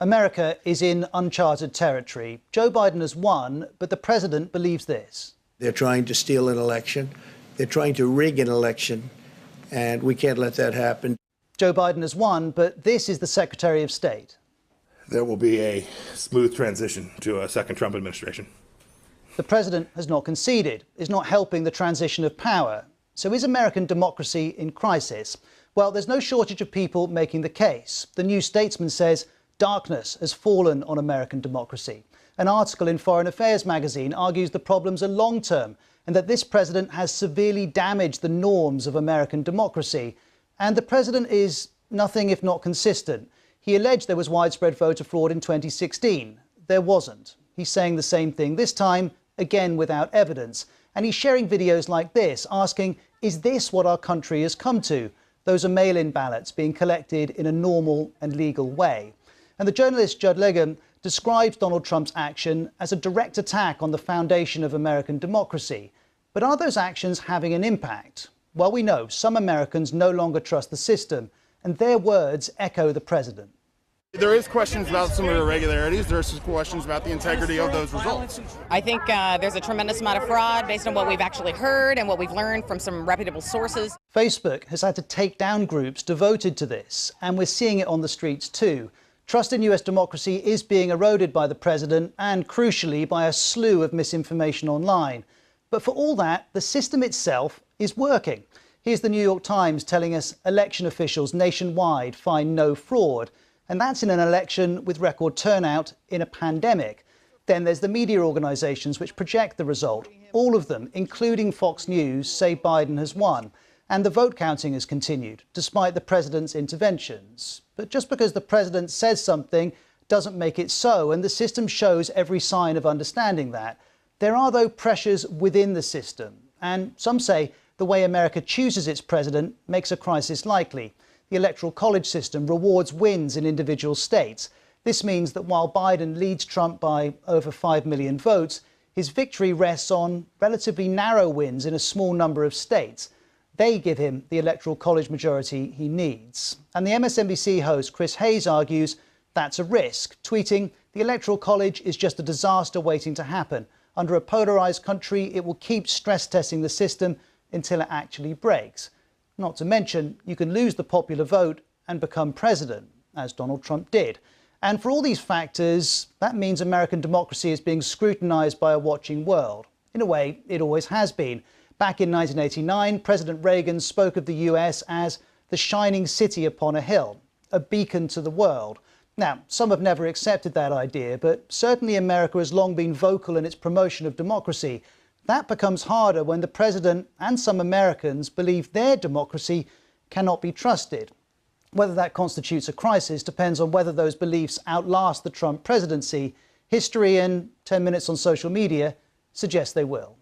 America is in uncharted territory. Joe Biden has won, but the president believes this. They're trying to steal an election. They're trying to rig an election, and we can't let that happen. Joe Biden has won, but this is the Secretary of State. There will be a smooth transition to a second Trump administration. The president has not conceded, is not helping the transition of power. So is American democracy in crisis? Well, there's no shortage of people making the case. The New Statesman says darkness has fallen on American democracy. An article in Foreign Affairs magazine argues the problems are long-term and that this president has severely damaged the norms of American democracy. And the president is nothing if not consistent. He alleged there was widespread voter fraud in 2016. There wasn't. He's saying the same thing this time, again without evidence. And he's sharing videos like this, asking, is this what our country has come to? Those are mail-in ballots being collected in a normal and legal way. And the journalist Judd Legum describes Donald Trump's action as a direct attack on the foundation of American democracy. But are those actions having an impact? Well, we know some Americans no longer trust the system, and their words echo the president. There is questions about some of the irregularities. There's some questions about the integrity of those results. I think there's a tremendous amount of fraud based on what we've actually heard and what we've learned from some reputable sources. Facebook has had to take down groups devoted to this, and we're seeing it on the streets too. Trust in US democracy is being eroded by the president and, crucially, by a slew of misinformation online. But for all that, the system itself is working. Here's the New York Times telling us election officials nationwide find no fraud. And that's in an election with record turnout in a pandemic. Then there's the media organisations which project the result. All of them, including Fox News, say Biden has won. And the vote counting has continued, despite the president's interventions. But just because the president says something doesn't make it so, and the system shows every sign of understanding that. There are, though, pressures within the system. And some say the way America chooses its president makes a crisis likely. The Electoral College system rewards wins in individual states. This means that while Biden leads Trump by over 5 million votes, his victory rests on relatively narrow wins in a small number of states. They give him the Electoral College majority he needs. And the MSNBC host Chris Hayes argues that's a risk, tweeting, "The Electoral College is just a disaster waiting to happen. Under a polarised country, it will keep stress testing the system until it actually breaks." Not to mention, you can lose the popular vote and become president, as Donald Trump did. And for all these factors, that means American democracy is being scrutinised by a watching world. In a way, it always has been. Back in 1989, President Reagan spoke of the US as the shining city upon a hill, a beacon to the world. Now, some have never accepted that idea, but certainly America has long been vocal in its promotion of democracy. That becomes harder when the president and some Americans believe their democracy cannot be trusted. Whether that constitutes a crisis depends on whether those beliefs outlast the Trump presidency. History and 10 minutes on social media suggest they will.